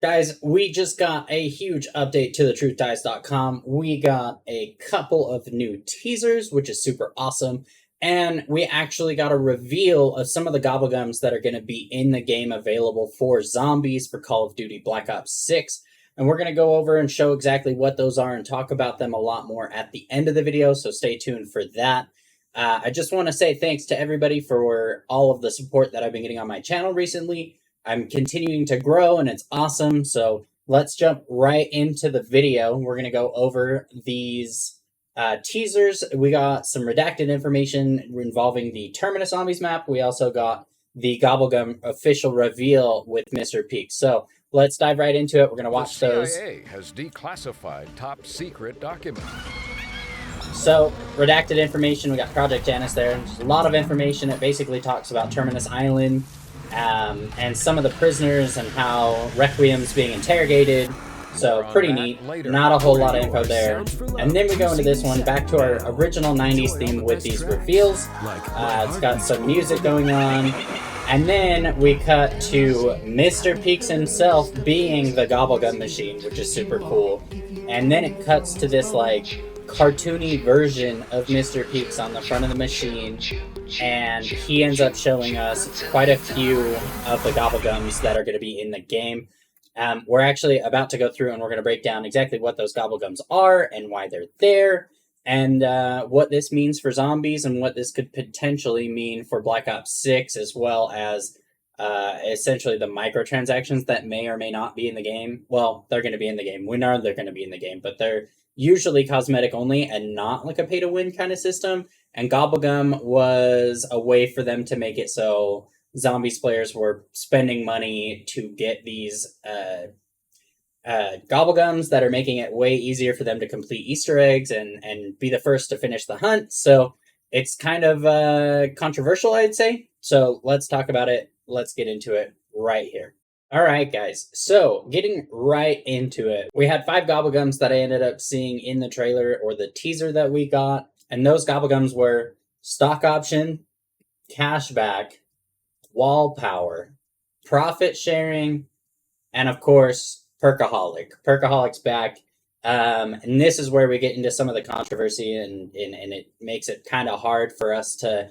Guys, we just got a huge update to thetruthdice.com. We got a couple of new teasers, which is super awesome. And we actually got a reveal of some of the Gobblegums that are going to be in the game available for zombies for Call of Duty Black Ops 6. And we're going to go over and show exactly what those are and talk about them a lot more at the end of the video, so stay tuned for that. I just want to say thanks to everybody for all of the support that I've been getting on my channel recently. I'm continuing to grow and it's awesome. So let's jump right into the video. We're going to go over these teasers. We got some redacted information involving the Terminus Zombies map. We also got the Gobblegum official reveal with Mr. Peak. So let's dive right into it. We're going to watch those. The CIA has declassified top secret documents. So, redacted information, we got Project Janus there. There's a lot of information. It basically talks about Terminus Island and some of the prisoners and how Requiem's being interrogated. So, pretty neat. Not a whole lot of info there. And then we go into this one, back to our original 90s theme with these reveals. It's got some music going on. And then we cut to Mr. Peaks himself being the Gobblegum machine, which is super cool. And then it cuts to this, like, cartoony version of Mr. Peaks on the front of the machine, and he ends up showing us quite a few of the Gobblegums that are going to be in the game. We're actually about to go through and we're going to break down exactly what those Gobblegums are and why they're there, and what this means for zombies and what this could potentially mean for Black Ops 6, as well as essentially the microtransactions that may or may not be in the game. Well, they're going to be in the game. We know they're going to be in the game, but they're usually cosmetic only and not like a pay-to-win kind of system. And Gobblegum was a way for them to make it so zombies players were spending money to get these Gobblegums that are making it way easier for them to complete Easter eggs and be the first to finish the hunt. So it's kind of controversial, I'd say. So let's talk about it. Let's get into it right here. All right, guys, so getting right into it, we had 5 Gobblegums that I ended up seeing in the trailer or the teaser that we got, and those Gobblegums were stock option, cashback, wall power, profit sharing, and of course, Perkaholic. Perkaholic's back, and this is where we get into some of the controversy, and it makes it kind of hard for us to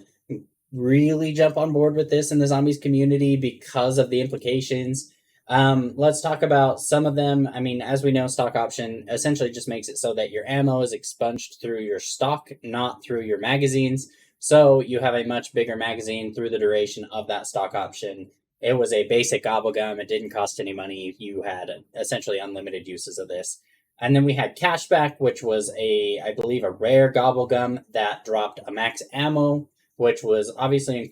really jump on board with this in the zombies community because of the implications. Let's talk about some of them. I mean, as we know, stock option essentially just makes it so that your ammo is expunged through your stock, not through your magazines. So you have a much bigger magazine through the duration of that stock option. It was a basic Gobblegum. It didn't cost any money. You had essentially unlimited uses of this. And then we had Cashback, which was I believe, a rare Gobblegum that dropped a max ammo, which was obviously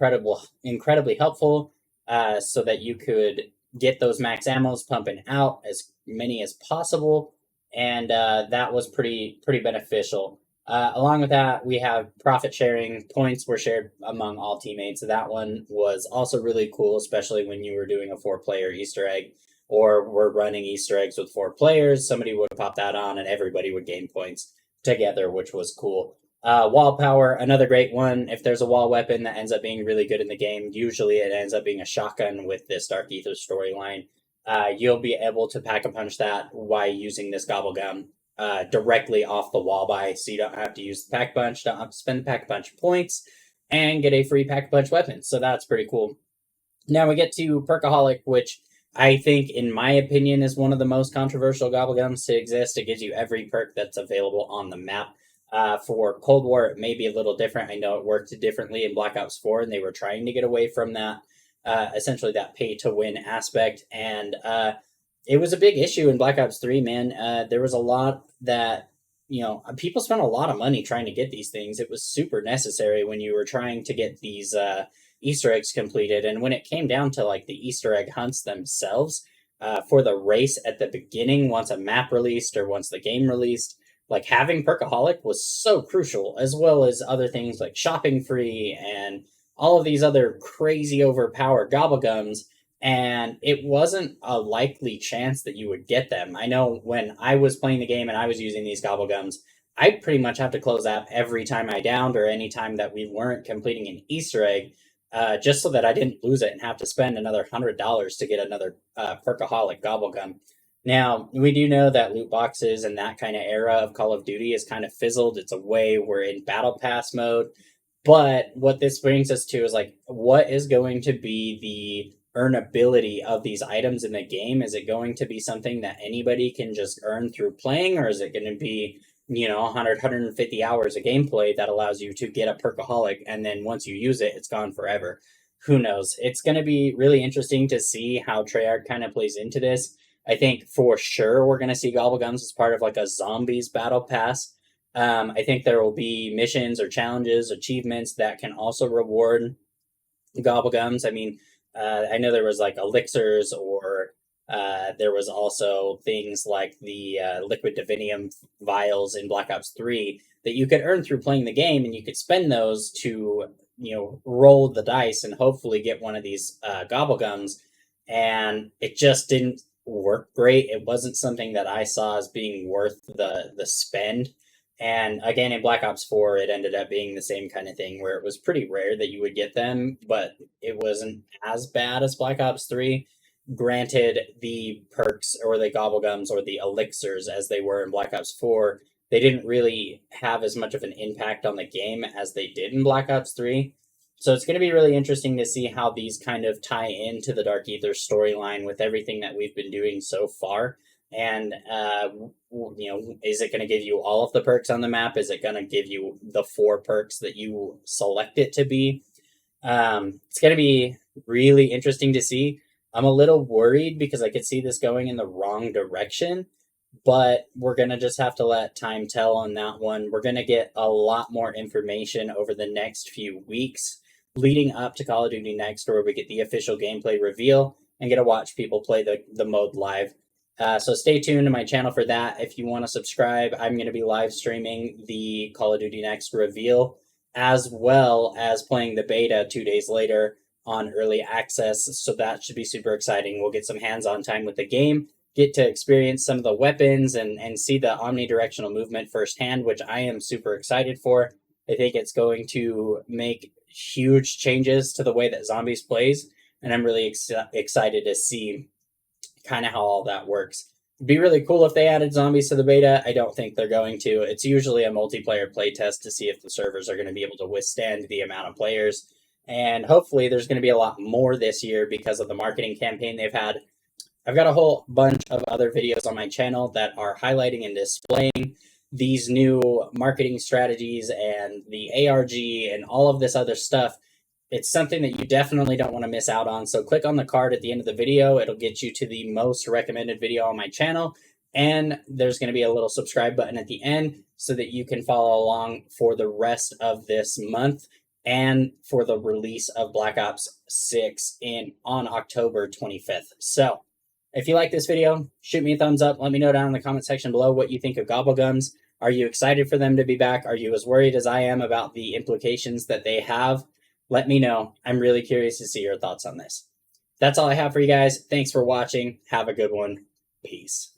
incredibly helpful, so that you could get those max ammos pumping out as many as possible, and that was pretty beneficial. Along with that, we have profit sharing. Points were shared among all teammates. So that one was also really cool, especially when you were doing a 4-player Easter egg, or were running Easter eggs with 4 players. Somebody would pop that on and everybody would gain points together, which was cool. Wall power, another great one. If there's a wall weapon that ends up being really good in the game, usually it ends up being a shotgun with this Dark Ether storyline. You'll be able to pack a punch that while using this Gobblegum directly off the wall buy, so you don't have to use the pack punch, don't have to spend the pack punch points, and get a free pack punch weapon. So that's pretty cool. Now we get to Perkaholic, which I think, in my opinion, is one of the most controversial Gobblegums to exist. It gives you every perk that's available on the map. For Cold War, it may be a little different. I know it worked differently in Black Ops 4, and they were trying to get away from that, essentially that pay-to-win aspect. And it was a big issue in Black Ops 3, man. There was a lot that, people spent a lot of money trying to get these things. It was super necessary when you were trying to get these Easter eggs completed. And when it came down to, like, the Easter egg hunts themselves, for the race at the beginning, once a map released or once the game released, like, having Perkaholic was so crucial, as well as other things like shopping free and all of these other crazy overpowered Gobblegums, and it wasn't a likely chance that you would get them. I know when I was playing the game and I was using these Gobblegums, I'd pretty much have to close out every time I downed or any time that we weren't completing an Easter egg, just so that I didn't lose it and have to spend another $100 to get another Perkaholic Gobblegum. Now, we do know that loot boxes and that kind of era of Call of Duty is kind of fizzled. It's away. We're in Battle Pass mode. But what this brings us to is like, what is going to be the earnability of these items in the game? Is it going to be something that anybody can just earn through playing, or is it going to be 100 150 hours of gameplay that allows you to get a Perkaholic, and then once you use it, it's gone forever? Who knows? It's going to be really interesting to see how Treyarch kind of plays into this. I think for sure we're going to see Gobblegums as part of like a zombies battle pass. I think there will be missions or challenges, achievements that can also reward Gobblegums. I mean, I know there was like elixirs, or there was also things like the liquid divinium vials in Black Ops 3 that you could earn through playing the game, and you could spend those to roll the dice and hopefully get one of these Gobblegums. And it just didn't work great. It wasn't something that I saw as being worth the spend. And again, in Black Ops 4, it ended up being the same kind of thing where it was pretty rare that you would get them, but it wasn't as bad as Black Ops 3. Granted, the perks or the Gobblegums or the elixirs, as they were in Black Ops 4, they didn't really have as much of an impact on the game as they did in Black Ops 3. So it's going to be really interesting to see how these kind of tie into the Dark Ether storyline with everything that we've been doing so far. And is it going to give you all of the perks on the map? Is it going to give you the 4 perks that you select it to be? It's going to be really interesting to see. I'm a little worried because I could see this going in the wrong direction, but we're going to just have to let time tell on that one. We're going to get a lot more information over the next few weeks leading up to Call of Duty Next, where we get the official gameplay reveal and get to watch people play the mode live. So stay tuned to my channel for that. If you want to subscribe, I'm going to be live streaming the Call of Duty Next reveal, as well as playing the beta 2 days later on early access. So that should be super exciting. We'll get some hands-on time with the game, get to experience some of the weapons and see the omnidirectional movement firsthand, which I am super excited for. I think it's going to make huge changes to the way that Zombies plays, and I'm really excited to see kind of how all that works. It'd be really cool if they added zombies to the beta. I don't think they're going to. It's usually a multiplayer playtest to see if the servers are going to be able to withstand the amount of players. And hopefully there's going to be a lot more this year because of the marketing campaign they've had. I've got a whole bunch of other videos on my channel that are highlighting and displaying these new marketing strategies and the ARG and all of this other stuff. It's something that you definitely don't want to miss out on. So click on the card at the end of the video. It'll get you to the most recommended video on my channel. And there's going to be a little subscribe button at the end so that you can follow along for the rest of this month and for the release of Black Ops 6 on October 25th. So if you like this video, shoot me a thumbs up. Let me know down in the comment section below what you think of Gobblegums. Are you excited for them to be back? Are you as worried as I am about the implications that they have? Let me know. I'm really curious to see your thoughts on this. That's all I have for you guys. Thanks for watching. Have a good one. Peace.